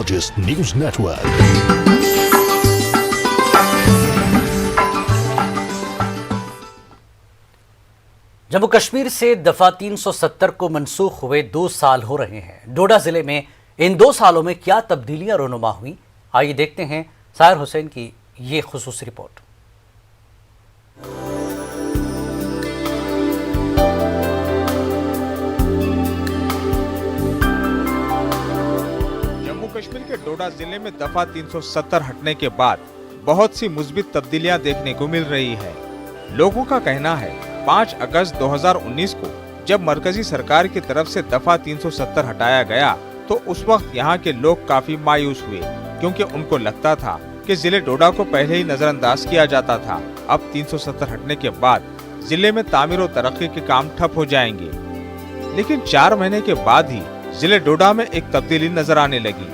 News network. Jammu Kashmir से दफा 370 को मनसूख हुए 2 साल हो रहे हैं। डोडा जिले में इन 2 सालों में क्या तब्दीलियां रोनुमा हुई, आइए देखते हैं साहिर हुसैन की ये खुसूसी रिपोर्ट। जम्मू कश्मीर के डोडा जिले में दफा 370 हटने के बाद बहुत सी मुस्बित तब्दीलियां देखने को मिल रही है। लोगों का कहना है 5 अगस्त 2019 को जब मरकजी सरकार की तरफ से दफा 370 हटाया गया तो उस वक्त यहाँ के लोग काफी मायूस हुए, क्योंकि उनको लगता था कि जिले डोडा को पहले ही नजरअंदाज किया जाता था। अब 370 हटने के बाद जिले में तामीर और तरक्की के काम ठप हो जाएंगे, लेकिन 4 महीने के बाद ही जिले डोडा में एक तब्दीली नजर आने लगी।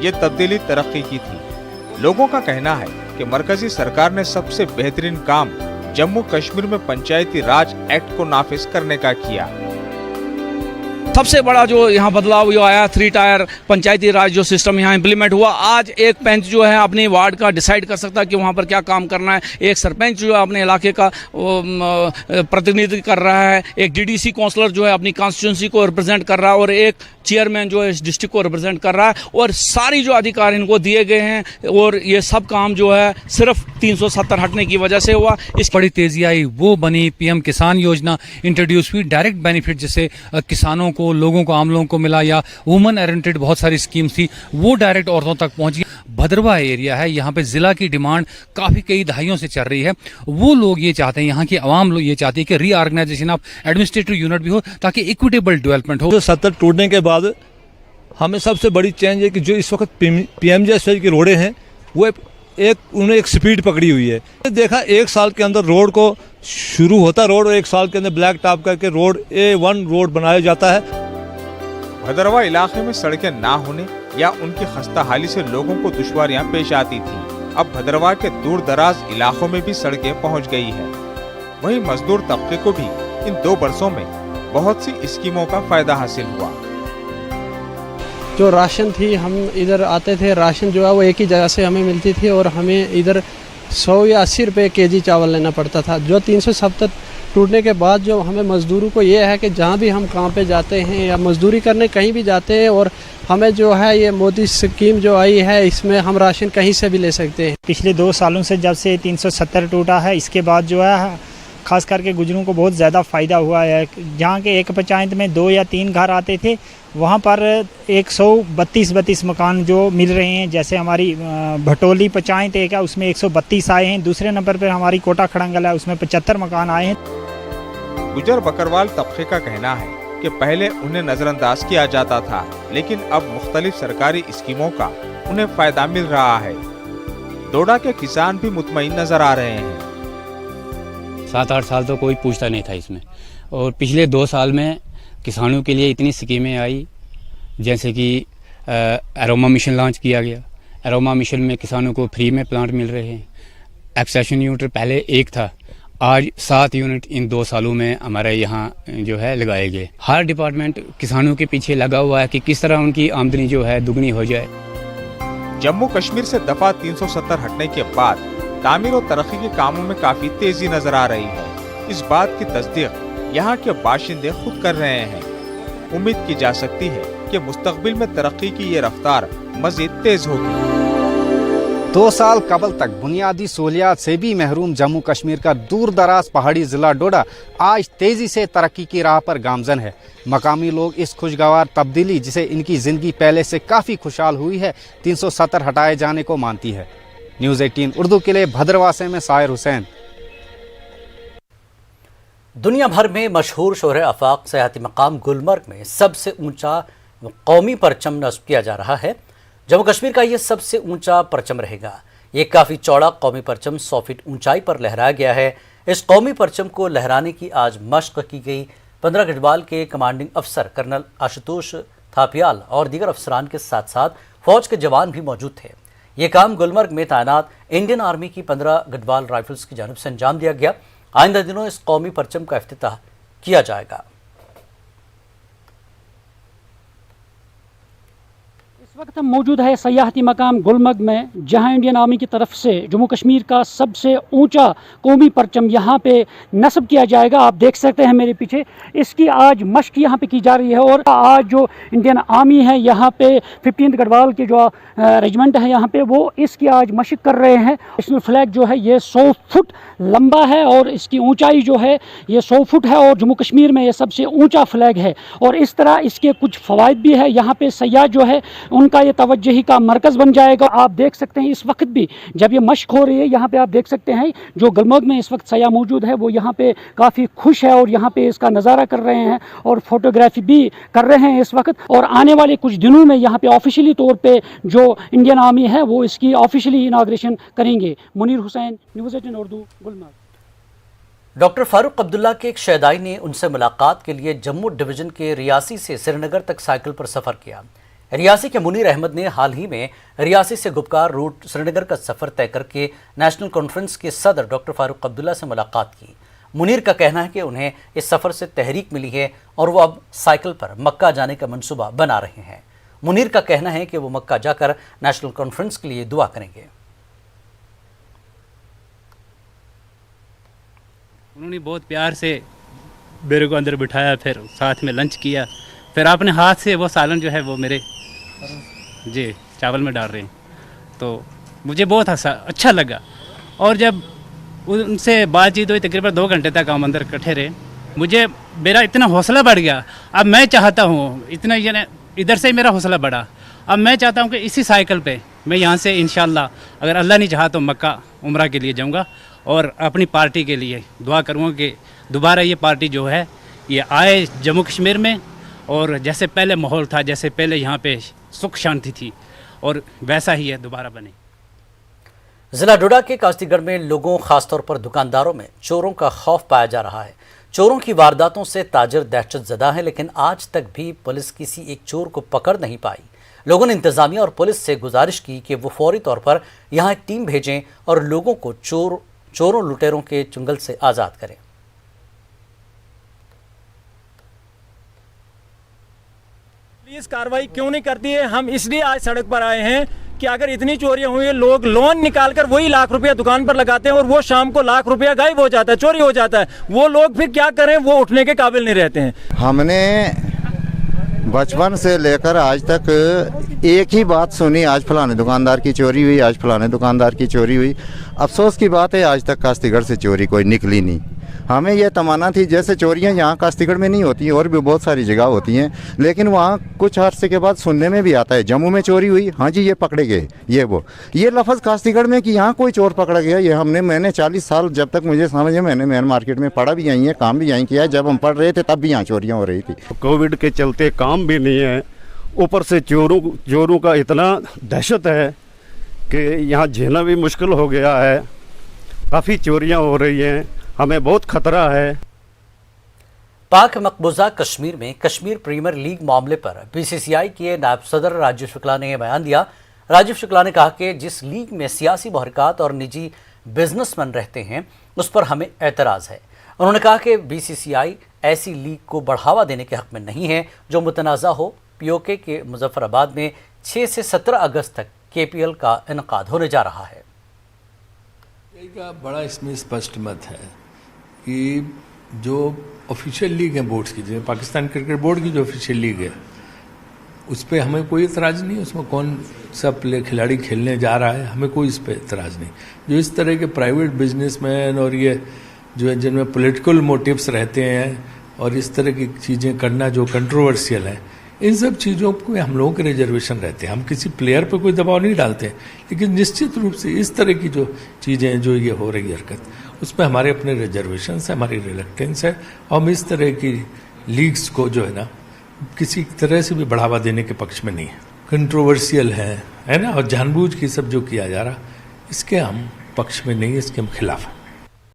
ये तब्दीली तरक्की की थी। लोगों का कहना है कि मरकजी सरकार ने सबसे बेहतरीन काम जम्मू कश्मीर में पंचायती राज एक्ट को नाफिज करने का किया। सबसे बड़ा जो यहाँ बदलाव जो आया 3 टायर पंचायती राज जो सिस्टम यहाँ इम्प्लीमेंट हुआ। आज एक पंच जो है अपने वार्ड का डिसाइड कर सकता है कि वहाँ पर क्या काम करना है। एक सरपंच जो है अपने इलाके का प्रतिनिधित्व कर रहा है। एक डीडीसी काउंसलर जो है अपनी कॉन्स्टिट्यूंसी को रिप्रेजेंट कर रहा है और एक चेयरमैन जो है इस डिस्ट्रिक्ट को रिप्रेजेंट कर रहा है। और सारी जो अधिकार इनको दिए गए हैं और ये सब काम जो है सिर्फ 370 हटने की वजह से हुआ। इस बड़ी तेजी आई वो बनी पीएम किसान योजना इंट्रोड्यूस हुई। डायरेक्ट बेनिफिट जैसे किसानों को, लोगों को, आम लोगों को मिला, या वुमेन ओरिएंटेड बहुत सारी स्कीम्स थी वो डायरेक्ट औरतों तक पहुंची। भद्रवा एरिया है, यहाँ पे जिला की डिमांड काफी कई दहाइयों से चल रही है। वो लोग ये चाहते हैं, यहाँ की आवाम लोग ये चाहती है कि रीऑर्गेनाइजेशन ऑफ एडमिनिस्ट्रेटिव यूनिट भी हो ताकि इक्विटेबल डेवलपमेंट हो। 70 टूटने के बाद हमें सबसे बड़ी चेंज है कि जो इस वक्त पीएमजे की रोडें हैं वो उन्होंने एक स्पीड पकड़ी हुई है। देखा 1 साल के अंदर रोड को शुरू होता रोड और 1 साल के अंदर ब्लैक टॉप करके रोड A1 रोड बनाया जाता है। भद्रवा इलाके में सड़कें ना होने या उनकी खस्ता हाली से लोगों को दुश्वारियां पेश आती थी। अब भद्रवा के दूर दराज इलाकों में भी सड़कें पहुंच गई है। वहीं मजदूर तबके को भी इन 2 वर्षों में बहुत सी स्कीमों का फायदा हासिल हुआ। जो राशन थी, हम इधर आते थे, राशन जो है वो एक ही जगह से हमें मिलती थी और हमें इधर 100 या 80 रुपये केजी चावल लेना पड़ता था। जो 370 टूटने के बाद जो हमें मज़दूरों को ये है कि जहाँ भी हम काम पे जाते हैं या मज़दूरी करने कहीं भी जाते हैं और हमें जो है ये मोदी स्कीम जो आई है इसमें हम राशन कहीं से भी ले सकते हैं। पिछले 2 सालों से जब से 370 टूटा है इसके बाद जो है खास करके गुजरों को बहुत ज़्यादा फ़ायदा हुआ है। जहाँ के एक पंचायत में 2 या 3 घर आते थे वहाँ पर 132 मकान जो मिल रहे हैं। जैसे हमारी भटोली पंचायत एक है उसमें 132 आए हैं। दूसरे नंबर पर हमारी कोटा खड़ंगल है उसमें 75 मकान आए हैं। गुजर बकरवाल तबके का कहना है कि पहले उन्हें नजरअंदाज किया जाता था, लेकिन अब मुख्तलिफ सरकारी स्कीमों का उन्हें फायदा मिल रहा है। डोडा के किसान भी मुतमईन नजर आ रहे हैं। 7-8 साल तो कोई पूछता नहीं था इसमें, और पिछले 2 साल में किसानों के लिए इतनी स्कीमें आई, जैसे कि एरोमा मिशन लॉन्च किया गया। एरोमा मिशन में किसानों को फ्री में प्लांट मिल रहे हैं। एक्सटेंशन यूनिट पहले 1 था, आज 7 यूनिट इन 2 सालों में हमारे यहाँ जो है लगाए गए। हर डिपार्टमेंट किसानों के पीछे लगा हुआ है कि किस तरह उनकी आमदनी जो है दुगनी हो जाए। जम्मू कश्मीर से दफा 370 हटने के बाद तामीर और तरक्की के कामों में काफी तेजी नजर आ रही है। इस बात की तस्दीक यहाँ के बाशिंदे खुद कर रहे हैं। उम्मीद की जा सकती है कि मुस्तकबिल में तरक्की की ये रफ्तार मजीद तेज होगी। 2 साल कबल तक बुनियादी सहूलियात से भी महरूम जम्मू कश्मीर का दूर दराज पहाड़ी जिला डोडा आज तेजी से तरक्की की राह पर गामजन है। मकामी लोग इस खुशगवार तब्दीली, जिसे इनकी जिंदगी पहले से काफ़ी खुशहाल हुई है, 370 हटाए जाने को मानती है। न्यूज़ 18 उर्दू के लिए भद्रवा से मैं साहिर हुसैन। दुनिया भर में मशहूर शोहर आफाक सयाहती मकाम गुलमर्ग में सबसे ऊंचा कौमी परचम नस्ब किया जा रहा है। जम्मू कश्मीर का यह सबसे ऊंचा परचम रहेगा। ये काफ़ी चौड़ा कौमी परचम 100 फीट ऊंचाई पर लहराया गया है। इस कौमी परचम को लहराने की आज मशक की गई। 15 गढ़वाल के कमांडिंग अफसर कर्नल आशुतोष थापियाल और दीगर अफसरान के साथ साथ फौज के जवान भी मौजूद थे। ये काम गुलमर्ग में तैनात इंडियन आर्मी की 15 गढ़वाल राइफल्स की जानिब से अंजाम दिया गया। आइंदा दिनों इस कौमी परचम का इफ्तिताह किया जाएगा। इस वक्त हम मौजूद है सयाहती मकाम गुलमर्ग में, जहां इंडियन आर्मी की तरफ से जम्मू कश्मीर का सबसे ऊंचा कौमी परचम यहां पे नस्ब किया जाएगा। आप देख सकते हैं मेरे पीछे, इसकी आज मश्क यहां पे की जा रही है। और आज जो इंडियन आर्मी है यहां पे 15th गढ़वाल के जो रेजिमेंट है यहां पे, वो इसकी आज मश्क कर रहे हैं। नेशनल फ्लैग जो है ये 100 फुट लंबा है और इसकी ऊंचाई जो है ये 100 फुट है और जम्मू कश्मीर में ये सबसे ऊंचा फ्लैग है। और इस तरह इसके कुछ फ़वाइद भी है। यहाँ पे सयाह जो है उनका ये तवज्जोही का मरकज़ बन जाएगा। आप देख सकते हैं इस वक्त भी जब ये मश्क हो रही है, यहाँ पे आप देख सकते हैं जो गुलमर्ग में इस वक्त सयाह मौजूद है वो यहाँ पे काफ़ी खुश है और यहाँ पे इसका नज़ारा कर रहे हैं और फोटोग्राफी भी कर रहे हैं इस वक्त। और आने वाले कुछ दिनों में यहाँ पे ऑफिशियली तौर पे जो इंडियन आर्मी है वो इसकी ऑफिशियली इनाग्रेशन करेंगे। मुनीर हुसैन, न्यूज़ 18 उर्दू, गुलमर्ग। डॉक्टर फारूक अब्दुल्ला के एक शहदाई ने उनसे मुलाकात के लिए जम्मू डिवीज़न के रियासी से श्रीनगर तक साइकिल पर सफ़र किया। रियासी के मुनीर अहमद ने हाल ही में रियासी से गुपकार रूट श्रीनगर का सफ़र तय करके नेशनल कॉन्फ्रेंस के सदर डॉक्टर फारूक अब्दुल्ला से मुलाकात की। मुनीर का कहना है कि उन्हें इस सफ़र से तहरीक मिली है और वो अब साइकिल पर मक्का जाने का मंसूबा बना रहे हैं। मुनीर का कहना है कि वो मक्का जाकर नेशनल कॉन्फ्रेंस के लिए दुआ करेंगे। उन्होंने बहुत प्यार से मेरे को अंदर बिठाया, फिर साथ में लंच किया, फिर अपने हाथ से वो सालन जो है वो मेरे जी चावल में डाल रहे हैं, तो मुझे बहुत अच्छा लगा। और जब उनसे बातचीत हुई तकरीबन 2 घंटे तक हम अंदर इकट्ठे रहे, मेरा इतना हौसला बढ़ गया। अब मैं चाहता हूँ इतना इधर से मेरा हौसला बढ़ा, अब मैं चाहता हूँ कि इसी साइकिल पे मैं यहाँ से इंशाल्लाह अगर अल्लाह नहीं चाहा तो मक्का उम्रा के लिए जाऊँगा और अपनी पार्टी के लिए दुआ करूँगा कि दोबारा ये पार्टी जो है ये आए जम्मू कश्मीर में, और जैसे पहले माहौल था, जैसे पहले यहाँ पे सुख शांति थी, और वैसा ही है दोबारा बने। जिला डोडा के कास्तीगढ़ में लोगों, खासतौर पर दुकानदारों में चोरों का खौफ पाया जा रहा है। चोरों की वारदातों से ताजिर दहशत ज़दा है, लेकिन आज तक भी पुलिस किसी एक चोर को पकड़ नहीं पाई। लोगों ने इंतजामिया और पुलिस से गुजारिश की कि वो फौरी तौर पर यहाँ एक टीम भेजें और लोगों को चोरों लुटेरों के चुंगल से आज़ाद करें। पुलिस कार्रवाई क्यों नहीं करती है? हम इसलिए आज सड़क पर आए हैं कि अगर इतनी चोरियां हुई है, लोग लोन निकालकर वही लाख रुपया दुकान पर लगाते हैं और वो शाम को लाख रुपया गायब हो जाता है, चोरी हो जाता है। वो लोग फिर क्या करें, वो उठने के काबिल नहीं रहते हैं। हमने बचपन से लेकर आज तक एक ही बात सुनी, आज फलाने दुकानदार की चोरी हुई, आज फलाने दुकानदार की चोरी हुई। अफसोस की बात है आज तक कास्तीगढ़ से चोरी कोई निकली नहीं। हमें यह तमन्ना थी जैसे चोरियां यहाँ कास्तीगढ़ में नहीं होती और भी बहुत सारी जगह होती हैं, लेकिन वहाँ कुछ अरसे के बाद सुनने में भी आता है जम्मू में चोरी हुई, हाँ जी ये पकड़े गए, ये लफ्ज़ कास्तीगढ़ में कि यहाँ कोई चोर पकड़ा गया, ये मैंने 40 साल जब तक मुझे समझ है, मैंने मेन मार्केट में पढ़ा भी यहीं है, काम भी यहीं किया है। जब हम पढ़ रहे थे तब भी यहाँ चोरियाँ हो रही थी। कोविड के चलते काम भी नहीं है, ऊपर से चोरों का इतना दहशत है कि यहाँ झेलना भी मुश्किल हो गया है। काफ़ी चोरियाँ हो रही हैं, हमें बहुत खतरा है। पाक मकबूजा कश्मीर में कश्मीर प्रीमियर लीग मामले पर बीसीसीआई के नायब सदर राजीव शुक्ला ने बयान दिया। राजीव शुक्ला ने कहा कि जिस लीग में सियासी बहरकात और निजी बिजनेसमैन रहते हैं उस पर हमें एतराज़ है। उन्होंने कहा कि बीसीसीआई ऐसी लीग को बढ़ावा देने के हक में नहीं है जो मुतनाज़ा हो। पीओके के मुजफ्फराबाद में 6 से 17 अगस्त तक केपीएल का इनकाद होने जा रहा है। का बड़ा इसमें स्पष्ट मत है कि जो ऑफिशियल लीग है बोर्ड्स की, जैसे पाकिस्तान क्रिकेट बोर्ड की जो ऑफिशियल लीग है, उस पर हमें कोई एतराज़ नहीं। उसमें कौन सा खिलाड़ी खेलने जा रहा है, हमें कोई इस पर एतराज़ नहीं। जो इस तरह के प्राइवेट बिजनेसमैन और ये जो है जिनमें पॉलिटिकल मोटिव्स रहते हैं और इस तरह की चीज़ें करना जो कंट्रोवर्शियल है, इन सब चीज़ों पे हम लोगों के रिजर्वेशन रहते हैं। हम किसी प्लेयर पर कोई दबाव नहीं डालते, लेकिन निश्चित रूप से इस तरह की जो चीज़ें जो ये हो रही हरकत, उसमें हमारे अपने रिजर्वेशन है, हमारी रिलेक्टेंस है, और हम इस तरह की लीग्स को जो है ना किसी तरह से भी बढ़ावा देने के पक्ष में नहीं है। कंट्रोवर्शियल है ना, और जानबूझ के सब जो किया जा रहा, इसके हम पक्ष में नहीं, इसके हम खिलाफ हैं।